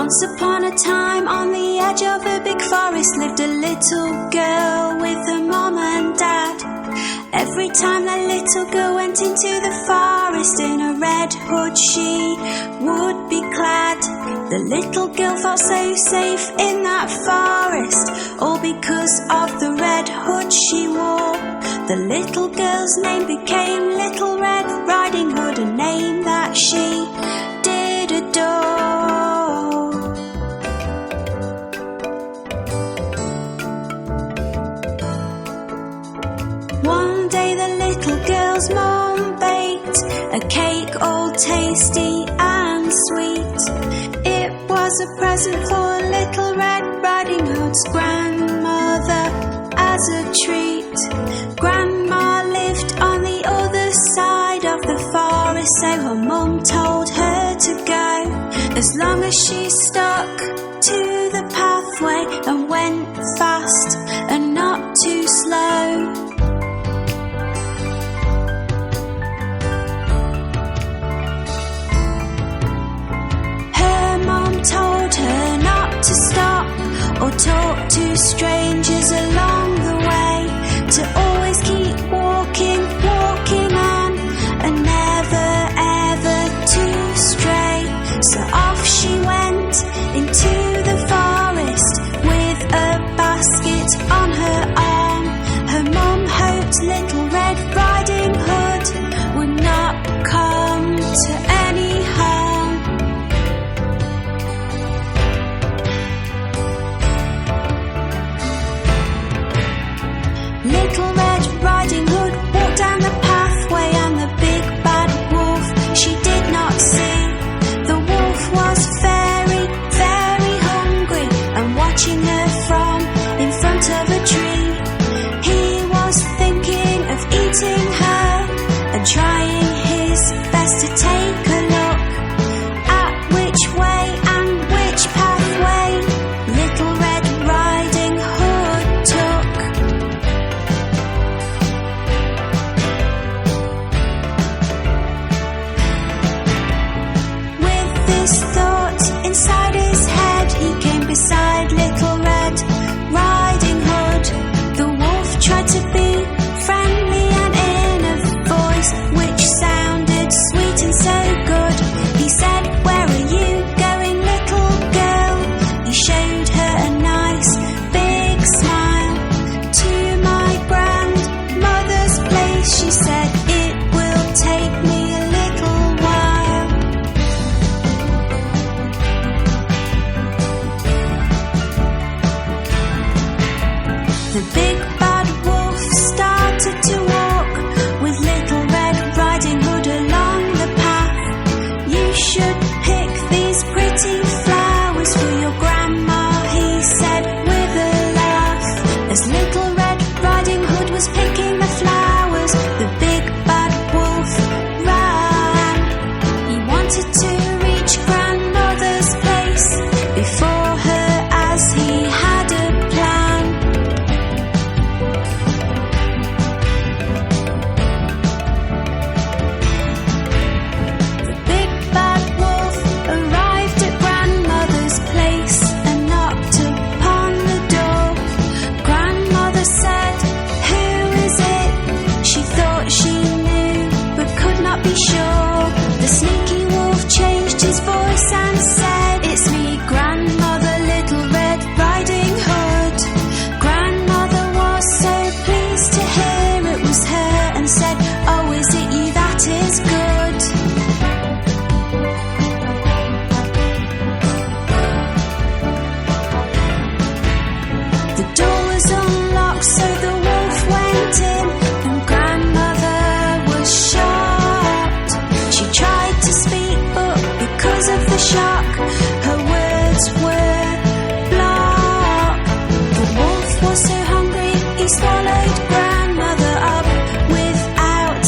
Once upon a time, on the edge of a big forest, lived a little girl with her mom and dad. Every time the little girl went into the forest, in a red hood she would be clad. The little girl felt so safe in that forest, all because of the red hood she wore. The little girl's name became Little Red Riding Hood, a name that she did adore. One day the little girl's mom baked a cake all tasty and sweet. It was a present for Little Red Riding Hood's grandmother as a treat. Grandma lived on the other side of the forest, so her mum told her to go, as long as she stuck to the pathway and went fast and not too slow. Told her not to stop or talk to strangers along the way, to always keep walking, walking on, and never ever to stray. So off she went into the forest with a basket on her arm. Her mum hoped Little Red Riding Hood would not come to any harm. Little Red Riding Hood walked down the pathway, and the big bad wolf she did not see. The wolf was very, very hungry and watching her from in front of a tree. He was thinking of eating her and trying his best to take a look at which way and which pathway Little Red Riding Hood took. This thought inside his head, he came beside Little Red Riding Hood. The wolf tried to be friendly and in a voice which sounded sweet and so good. He said, "Where are you going, little girl?" He showed her a nice big smile. "To my grandmother's place," she said, "it will take me a little while." The big bad wolf started to walk with Little Red Riding Hood along the path. "You should pick these pretty flowers for your grandma," he said with a laugh. As Little Red Riding Hood was picking the flowers, the big bad wolf ran. He wanted to reach grandmother's place before her, as he had a plan. The big bad wolf arrived at grandmother's place and knocked upon the door. Grandmother said, "Who is it?" She thought she knew but could not be sure. The sneaky wolf changed his voice and said, "It's me, grandmother, Little Red Riding Hood." Grandmother was so pleased to hear it was her and said, "Oh, is it you? That is good." The door was unlocked, so the wolf went in, and grandmother was shocked. She tried to speak, but because of the shock, her words were blocked. The wolf was so hungry, he swallowed grandmother up without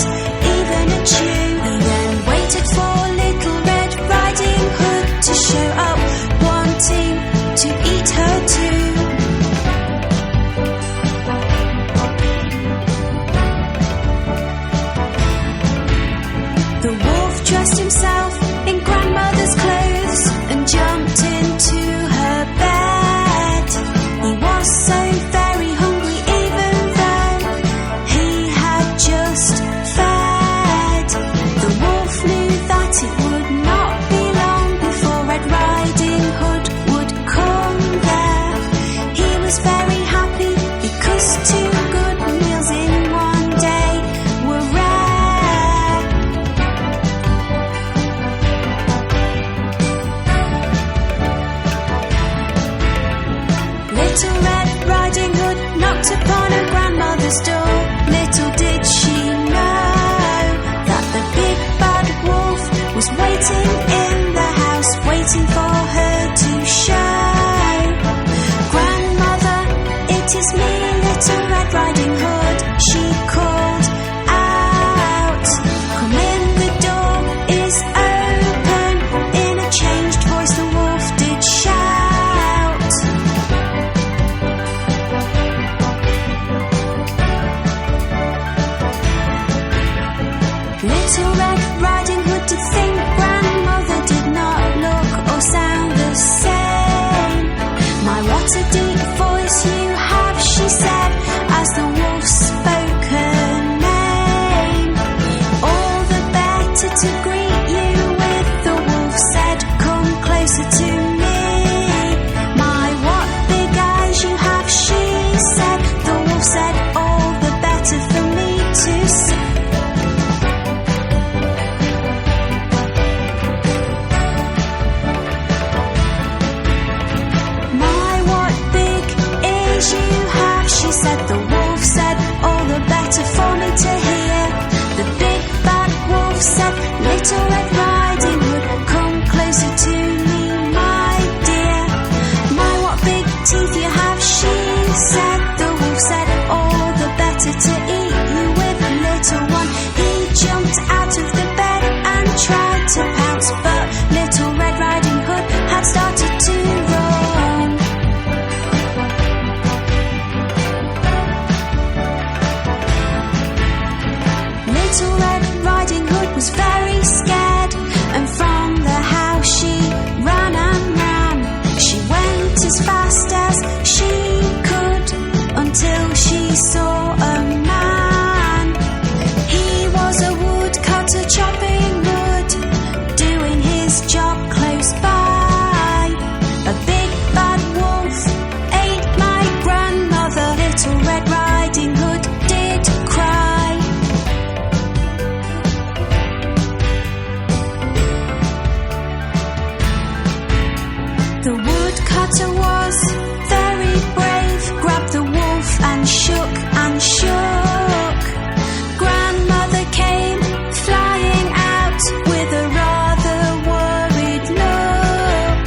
even a chew. He then waited for Little Red Riding Hood to show up, wanting to eat her too. The wolf dressed himself in grandmother's clothes and jumped into Little Red Riding Hood did think grandmother did not look or sound the same. My, what a deep voice you have, she said, as the wolf spoke her name. All the better to greet you with, the wolf said, come closer to me. My, what big eyes you have, she said, the wolf said, all the better for me to see. She said, the wolf said, all the better for me to hear. The big bad wolf said, Little Red Riding Hood, come closer to me, my dear. My, what big teeth you have, she said. The wolf said, all the better to eat you with, little one. He jumped out of the bed and tried to pounce, but Little Red Riding Hood had started to run. Little Red Riding Hood was very scared, and from the house she ran and ran. She went as fast as she could until she saw a man. He was a woodcutter chopping wood, doing his job close by. A big bad wolf ate my grandmother. Little Red Riding Hood did cry. The woodcutter was very brave, grabbed the wolf and shook and shook. Grandmother came flying out with a rather worried look.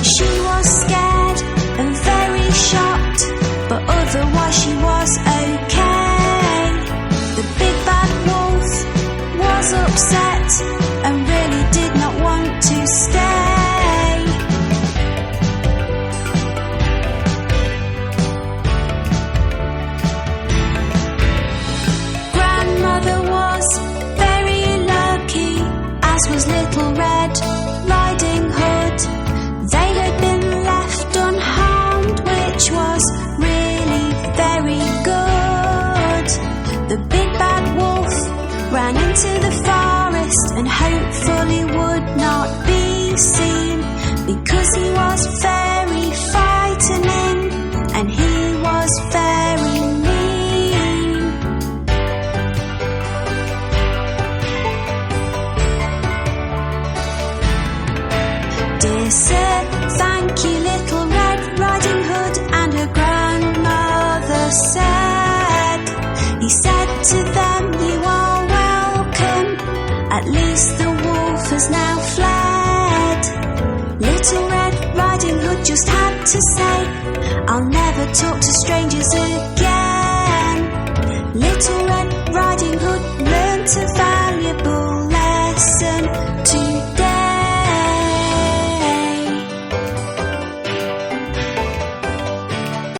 She was scared and very shocked, but otherwise she was okay. The big bad wolf was upset and really did not want to stay. Was Little Red Riding Hood. They had been left unharmed, which was really very good. The big bad wolf ran into the forest and hopefully would not be seen, because he was very frightening and he was very mean. Dear sir, thank you, Little Red Riding Hood, and her grandmother said. He said to them, you are welcome, at least the wolf has now fled. Little Red Riding Hood just had to say, I'll never talk to strangers